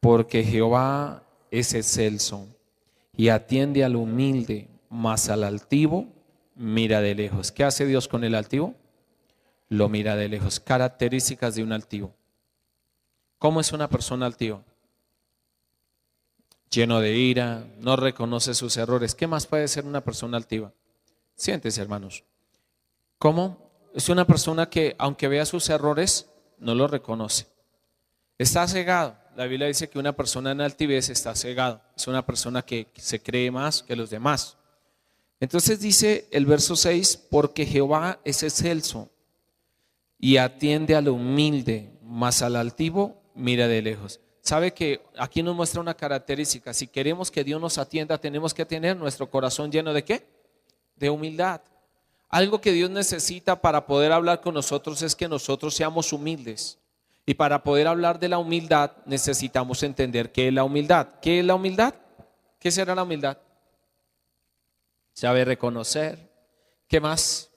porque Jehová es excelso y atiende al humilde, mas al altivo mira de lejos. ¿Qué hace Dios con el altivo? Lo mira de lejos. Características de un altivo. ¿Cómo es una persona altiva? Lleno de ira, no reconoce sus errores. ¿Qué más puede ser una persona altiva? Siéntese, hermanos. ¿Cómo? Es una persona que, aunque vea sus errores, no los reconoce. Está cegado. La Biblia dice que una persona en altivez está cegado. Es una persona que se cree más que los demás. Entonces dice el verso 6, porque Jehová es excelso y atiende al humilde, mas al altivo mira de lejos. Sabe que aquí nos muestra una característica. Si queremos que Dios nos atienda, tenemos que tener nuestro corazón lleno ¿de qué? De humildad. Algo que Dios necesita para poder hablar con nosotros es que nosotros seamos humildes. Y para poder hablar de la humildad necesitamos entender qué es la humildad. ¿Qué es la humildad? ¿Qué será la humildad? Saber reconocer. ¿Qué más?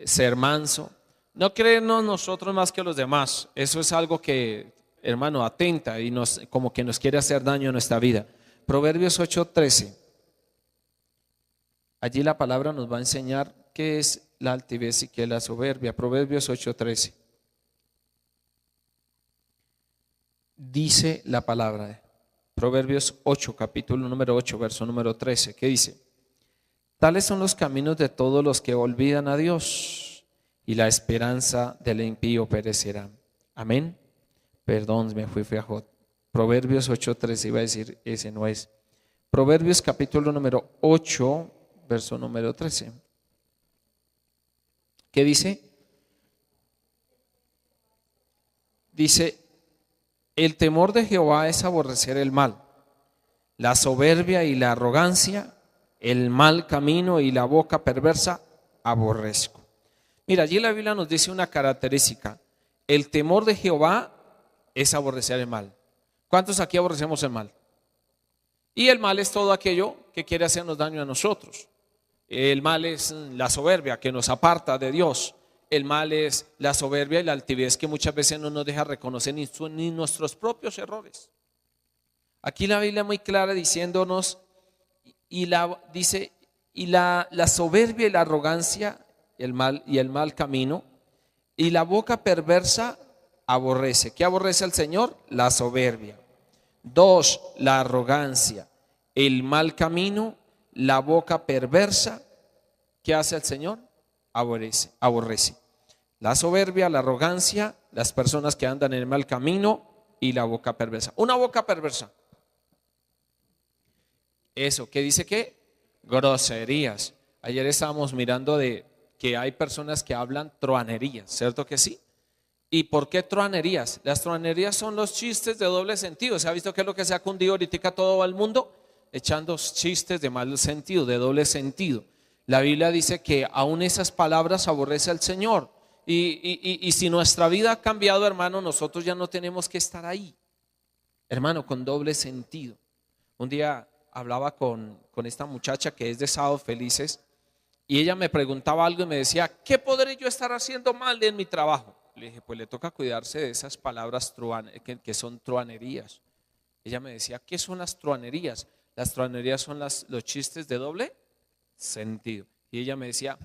Ser manso. No creernos nosotros más que los demás. Eso es algo que, hermano, atenta y como que nos quiere hacer daño en nuestra vida. Proverbios 8:13. Allí la palabra nos va a enseñar qué es la altivez y qué es la soberbia. Proverbios 8:13. Dice la palabra, Proverbios 8, capítulo número 8, verso número 13, ¿qué dice? Tales son los caminos de todos los que olvidan a Dios, y la esperanza del impío perecerá. Amén. Perdón, me fui a Jot. Proverbios 8:13, iba a decir, ese no es. Proverbios capítulo número 8, verso número 13. ¿Qué dice? Dice, el temor de Jehová es aborrecer el mal, la soberbia y la arrogancia, el mal camino y la boca perversa aborrezco. Mira, allí la Biblia nos dice una característica. El temor de Jehová es aborrecer el mal. ¿Cuántos aquí aborrecemos el mal? Y el mal es todo aquello que quiere hacernos daño a nosotros. El mal es la soberbia que nos aparta de Dios. El mal es la soberbia y la altivez que muchas veces no nos deja reconocer ni nuestros propios errores. Aquí la Biblia es muy clara diciéndonos, dice, la soberbia y la arrogancia, el mal camino, y la boca perversa aborrece. ¿Qué aborrece al Señor? La soberbia. 2, la arrogancia, el mal camino, la boca perversa. ¿Qué hace el Señor? Aborrece. La soberbia, la arrogancia, las personas que andan en el mal camino y la boca perversa. Una boca perversa. Eso, ¿qué dice qué? Groserías. Ayer estábamos mirando de que hay personas que hablan truanerías, ¿cierto que sí? ¿Y por qué truanerías? Las truanerías son los chistes de doble sentido. ¿Se ha visto qué es lo que se ha cundido ahorita todo el mundo? Echando chistes de mal sentido, de doble sentido. La Biblia dice que aún esas palabras aborrece al Señor. Y si nuestra vida ha cambiado, hermano, nosotros ya no tenemos que estar ahí, hermano, con doble sentido. Un día hablaba con esta muchacha que es de Sábado Felices y ella me preguntaba algo y me decía, ¿qué podré yo estar haciendo mal en mi trabajo? Le dije, pues le toca cuidarse de esas palabras que son truanerías. Ella me decía, ¿qué son las truanerías? Las truanerías son los chistes de doble sentido. Y ella me decía,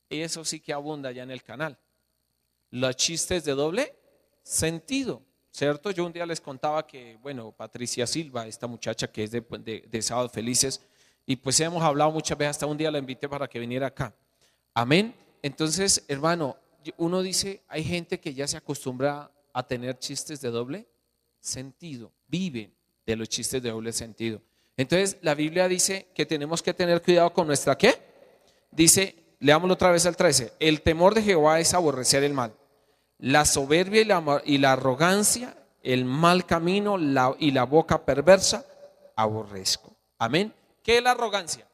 eso sí que abunda ya en el canal. Los chistes de doble sentido, ¿cierto? Yo un día les contaba que, bueno, Patricia Silva, esta muchacha que es de Sábado Felices, y pues hemos hablado muchas veces, hasta un día la invité para que viniera acá. Amén. Entonces, hermano, uno dice, hay gente que ya se acostumbra a tener chistes de doble sentido, viven de los chistes de doble sentido. Entonces, la Biblia dice que tenemos que tener cuidado con nuestra ¿qué? Dice, leámoslo otra vez al 13, el temor de Jehová es aborrecer el mal, la soberbia y la arrogancia, el mal camino y la boca perversa, aborrezco. Amén. ¿Qué es la arrogancia?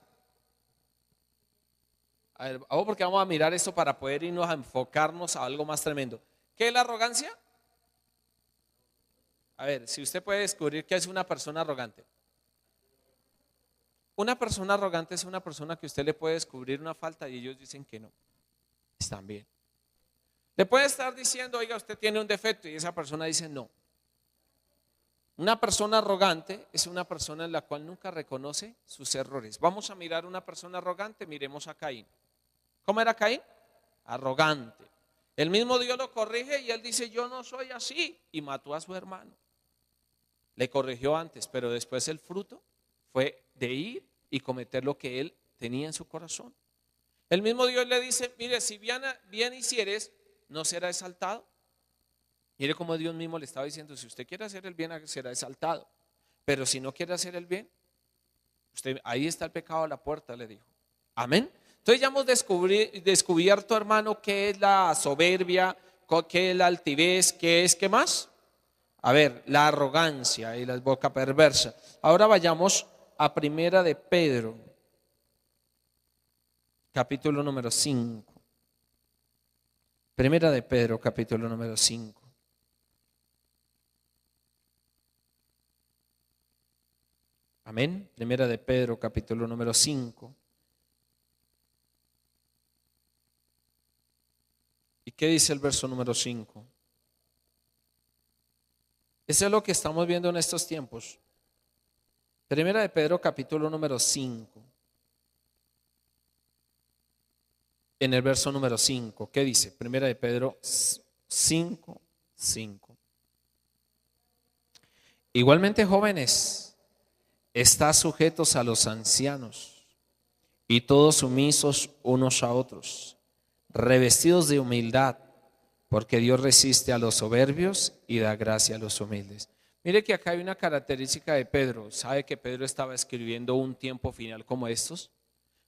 A ver, porque vamos a mirar esto para poder irnos a enfocarnos a algo más tremendo. ¿Qué es la arrogancia? A ver, si usted puede descubrir qué es una persona arrogante. Una persona arrogante es una persona que usted le puede descubrir una falta y ellos dicen que no. Están bien. Le puede estar diciendo, oiga, usted tiene un defecto y esa persona dice no. Una persona arrogante es una persona en la cual nunca reconoce sus errores. Vamos a mirar una persona arrogante, miremos a Caín. ¿Cómo era Caín? Arrogante. El mismo Dios lo corrige y él dice, yo no soy así, y mató a su hermano. Le corrigió antes, pero después el fruto fue de ir y cometer lo que él tenía en su corazón. El mismo Dios le dice, mire, si bien hicieres, no será exaltado. Mire cómo Dios mismo le estaba diciendo, si usted quiere hacer el bien, será exaltado. Pero si no quiere hacer el bien, ahí está el pecado a la puerta, le dijo. Amén. Entonces ya hemos descubierto, hermano, qué es la soberbia, qué es la altivez, ¿qué más? A ver, la arrogancia y la boca perversa. Ahora vayamos a Primera de Pedro, capítulo número 5. Primera de Pedro, capítulo número 5. Amén. Primera de Pedro, capítulo número 5. ¿Y qué dice el verso número 5? Eso es lo que estamos viendo en estos tiempos. Primera de Pedro, capítulo número 5. En el verso número 5, ¿qué dice? Primera de Pedro 5, 5. Igualmente, jóvenes, estad sujetos a los ancianos y todos sumisos unos a otros, revestidos de humildad, porque Dios resiste a los soberbios y da gracia a los humildes. Mire que acá hay una característica de Pedro. ¿Sabe que Pedro estaba escribiendo un tiempo final como estos?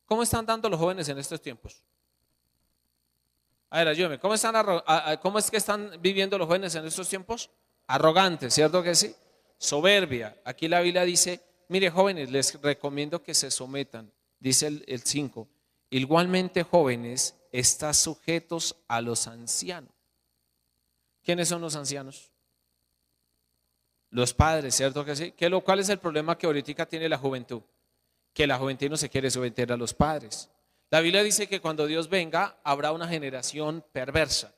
¿Cómo están dando los jóvenes en estos tiempos? A ver, ayúdeme, ¿cómo es que están viviendo los jóvenes en estos tiempos? Arrogantes, ¿cierto que sí? Soberbia. Aquí la Biblia dice, mire jóvenes, les recomiendo que se sometan. Dice el 5, igualmente jóvenes, están sujetos a los ancianos. ¿Quiénes son los ancianos? Los padres, ¿cierto que sí? ¿Cuál es el problema que ahorita tiene la juventud? Que la juventud no se quiere someter a los padres. La Biblia dice que cuando Dios venga habrá una generación perversa.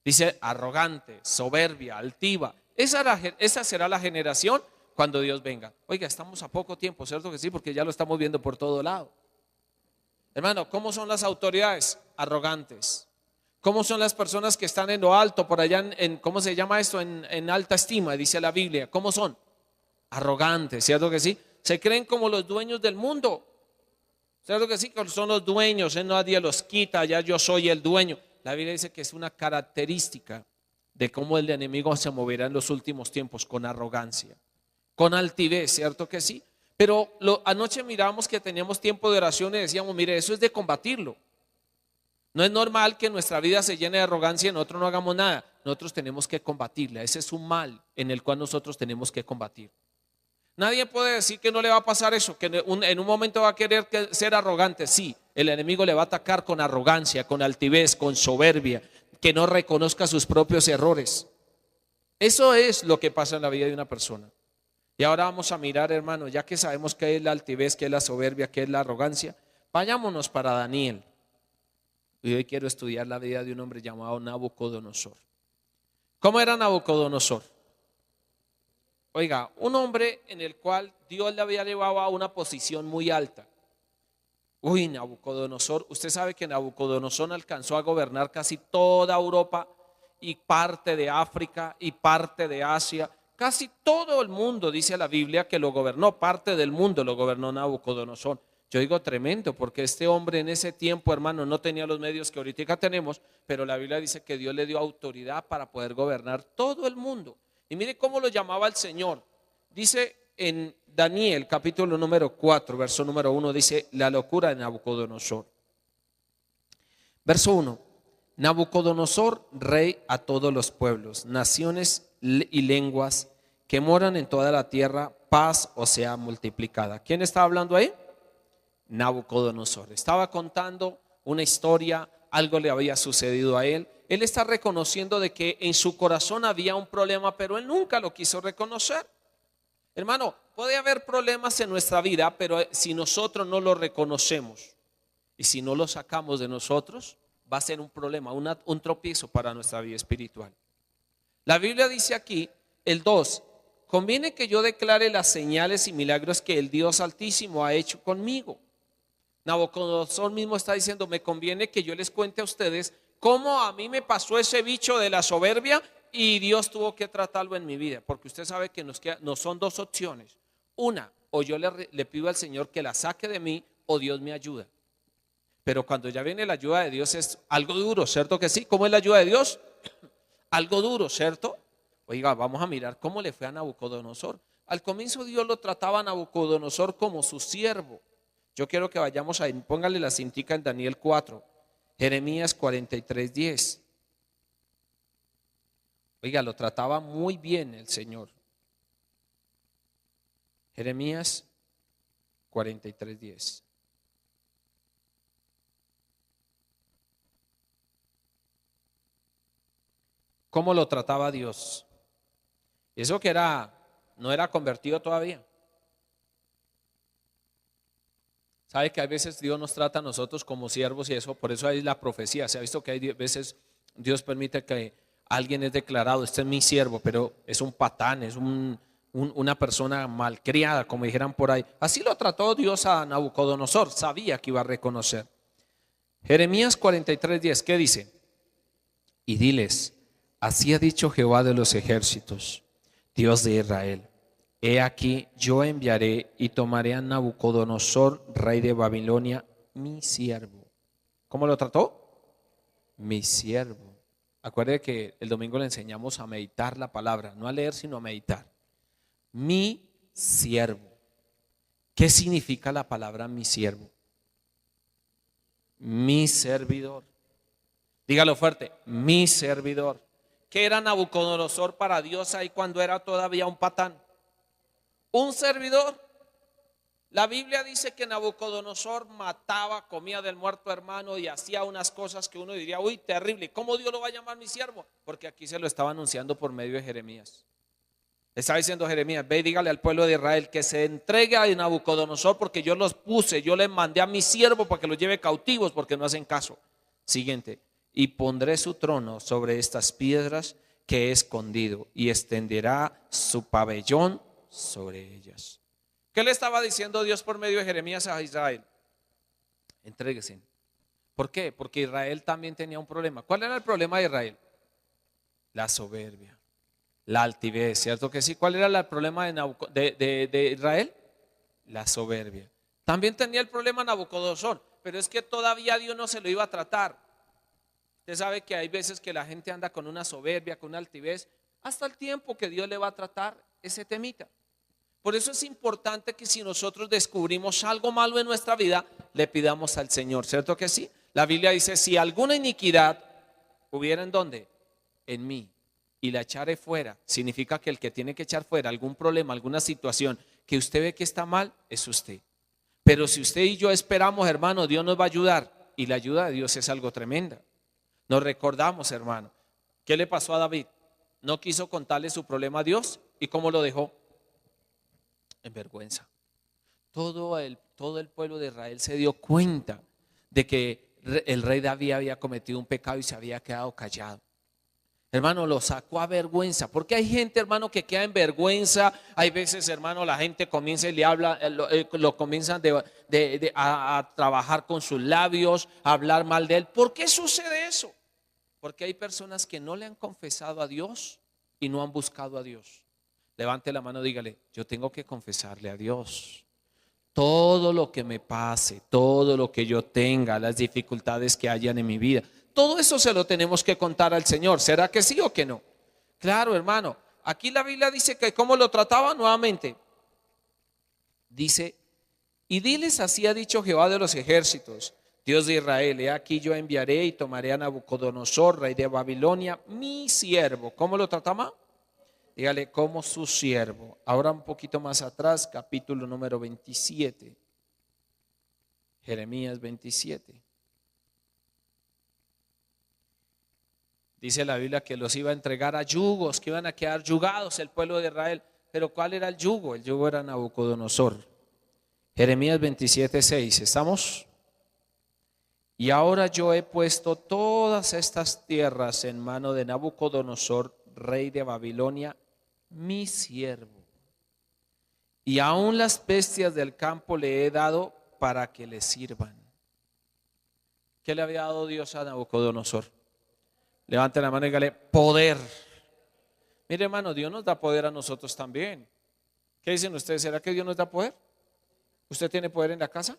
Dice arrogante, soberbia, altiva. Esa será la generación cuando Dios venga. Oiga, estamos a poco tiempo, ¿cierto que sí? Porque ya lo estamos viendo por todo lado. Hermano, ¿cómo son las autoridades? Arrogantes. ¿Cómo son las personas que están en lo alto, por allá ¿cómo se llama esto? En alta estima, dice la Biblia. ¿Cómo son? Arrogantes, ¿cierto que sí? Se creen como los dueños del mundo. ¿Cierto que sí? Son los dueños, nadie los quita, ya yo soy el dueño. La Biblia dice que es una característica de cómo el enemigo se moverá en los últimos tiempos, con arrogancia, con altivez, ¿cierto que sí? Pero anoche mirábamos que teníamos tiempo de oración y decíamos, mire, eso es de combatirlo. No es normal que nuestra vida se llene de arrogancia y nosotros no hagamos nada. Nosotros tenemos que combatirla. Ese es un mal en el cual nosotros tenemos que combatir. Nadie puede decir que no le va a pasar eso, que en un momento va a querer ser arrogante. Sí, el enemigo le va a atacar con arrogancia, con altivez, con soberbia, que no reconozca sus propios errores. Eso es lo que pasa en la vida de una persona. Y ahora vamos a mirar, hermano, ya que sabemos qué es la altivez, qué es la soberbia, qué es la arrogancia, vayámonos para Daniel. Y hoy quiero estudiar la vida de un hombre llamado Nabucodonosor. ¿Cómo era Nabucodonosor? Oiga, un hombre en el cual Dios le había llevado a una posición muy alta. Uy, Nabucodonosor, usted sabe que Nabucodonosor alcanzó a gobernar casi toda Europa y parte de África y parte de Asia. Casi todo el mundo, dice la Biblia, que lo gobernó, parte del mundo lo gobernó Nabucodonosor. Yo digo tremendo, porque este hombre en ese tiempo, hermano, no tenía los medios que ahorita tenemos, pero la Biblia dice que Dios le dio autoridad para poder gobernar todo el mundo. Y mire cómo lo llamaba el Señor. Dice en Daniel capítulo número 4, verso número 1, dice la locura de Nabucodonosor. Verso 1, Nabucodonosor, rey a todos los pueblos, naciones y lenguas que moran en toda la tierra, paz o sea multiplicada. ¿Quién está hablando ahí? Nabucodonosor. Estaba contando una historia, algo le había sucedido a él. Él está reconociendo de que en su corazón había un problema, pero él nunca lo quiso reconocer. Hermano, puede haber problemas en nuestra vida, pero si nosotros no lo reconocemos y si no lo sacamos de nosotros, va a ser un problema, un tropiezo para nuestra vida espiritual. La Biblia dice aquí, el 2, conviene que yo declare las señales y milagros que el Dios Altísimo ha hecho conmigo. Nabucodonosor mismo está diciendo, me conviene que yo les cuente a ustedes cómo a mí me pasó ese bicho de la soberbia y Dios tuvo que tratarlo en mi vida. Porque usted sabe que nos son dos opciones. Una, o yo le pido al Señor que la saque de mí o Dios me ayuda. Pero cuando ya viene la ayuda de Dios es algo duro, ¿cierto que sí? ¿Cómo es la ayuda de Dios? Algo duro, ¿cierto? Oiga, vamos a mirar cómo le fue a Nabucodonosor. Al comienzo Dios lo trataba a Nabucodonosor como su siervo. Yo quiero que vayamos ahí, póngale la cintica en Daniel 4, Jeremías 43:10. Oiga, lo trataba muy bien el Señor. Jeremías 43:10. ¿Cómo lo trataba Dios? Eso que no era convertido todavía. ¿Sabe que a veces Dios nos trata a nosotros como siervos y eso? Por eso hay la profecía. Se ha visto que hay veces Dios permite que alguien es declarado, este es mi siervo, pero es un patán, es una persona malcriada, como dijeran por ahí. Así lo trató Dios a Nabucodonosor, sabía que iba a reconocer. Jeremías 43:10, ¿qué dice? Y diles, así ha dicho Jehová de los ejércitos, Dios de Israel. He aquí, yo enviaré y tomaré a Nabucodonosor, rey de Babilonia, mi siervo. ¿Cómo lo trató? Mi siervo. Acuerde que el domingo le enseñamos a meditar la palabra, no a leer, sino a meditar. Mi siervo. ¿Qué significa la palabra mi siervo? Mi servidor. Dígalo fuerte, mi servidor. ¿Qué era Nabucodonosor para Dios ahí cuando era todavía un patán? Un servidor. La Biblia dice que Nabucodonosor mataba, comía del muerto hermano y hacía unas cosas que uno diría, uy, terrible, ¿cómo Dios lo va a llamar mi siervo? Porque aquí se lo estaba anunciando por medio de Jeremías. Estaba diciendo Jeremías, ve y dígale al pueblo de Israel que se entregue a Nabucodonosor porque yo los puse, yo les mandé a mi siervo para que los lleve cautivos porque no hacen caso. Siguiente, y pondré su trono sobre estas piedras que he escondido y extenderá su pabellón sobre ellas. ¿Qué le estaba diciendo Dios por medio de Jeremías a Israel? Entréguese. ¿Por qué? Porque Israel también tenía un problema. ¿Cuál era el problema de Israel? La soberbia, la altivez, ¿cierto que sí? ¿Cuál era el problema de Israel? La soberbia. También tenía el problema Nabucodonosor, pero es que todavía Dios no se lo iba a tratar. Usted sabe que hay veces que la gente anda con una soberbia, con una altivez, hasta el tiempo que Dios le va a tratar ese temita. Por eso es importante que si nosotros descubrimos algo malo en nuestra vida, le pidamos al Señor, ¿cierto que sí? La Biblia dice, si alguna iniquidad hubiera en dónde, en mí, y la echaré fuera, significa que el que tiene que echar fuera algún problema, alguna situación que usted ve que está mal, es usted. Pero si usted y yo esperamos, hermano, Dios nos va a ayudar, y la ayuda de Dios es algo tremenda. Nos recordamos, hermano, ¿qué le pasó a David? No quiso contarle su problema a Dios, ¿y cómo lo dejó? En vergüenza. Todo el pueblo de Israel se dio cuenta de que el rey David había cometido un pecado y se había quedado callado. Hermano, lo sacó a vergüenza, porque hay gente, hermano, que queda en vergüenza. Hay veces, hermano, la gente comienza y le habla, lo comienzan a trabajar con sus labios, a hablar mal de él. ¿Por qué sucede eso? Porque hay personas que no le han confesado a Dios y no han buscado a Dios. Levante la mano, dígale, yo tengo que confesarle a Dios todo lo que me pase, todo lo que yo tenga, las dificultades que hayan en mi vida. Todo eso se lo tenemos que contar al Señor. ¿Será que sí o que no? Claro, hermano. Aquí la Biblia dice que cómo lo trataba nuevamente. Dice, y diles, así ha dicho Jehová de los ejércitos, Dios de Israel, he aquí yo enviaré y tomaré a Nabucodonosor, rey de Babilonia, mi siervo. ¿Cómo lo trataba? Dígale, como su siervo. Ahora un poquito más atrás, capítulo número 27. Jeremías 27. Dice la Biblia que los iba a entregar a yugos, que iban a quedar yugados el pueblo de Israel. Pero ¿cuál era el yugo? El yugo era Nabucodonosor. Jeremías 27:6. ¿Estamos? Y ahora yo he puesto todas estas tierras en mano de Nabucodonosor, rey de Babilonia, mi siervo. y aún las bestias del campo le he dado para que le sirvan. ¿Qué le había dado Dios a Nabucodonosor? Levante la mano y dígale: poder. Mire, hermano, Dios nos da poder a nosotros también. ¿Qué dicen ustedes? ¿Será que Dios nos da poder? ¿Usted tiene poder en la casa?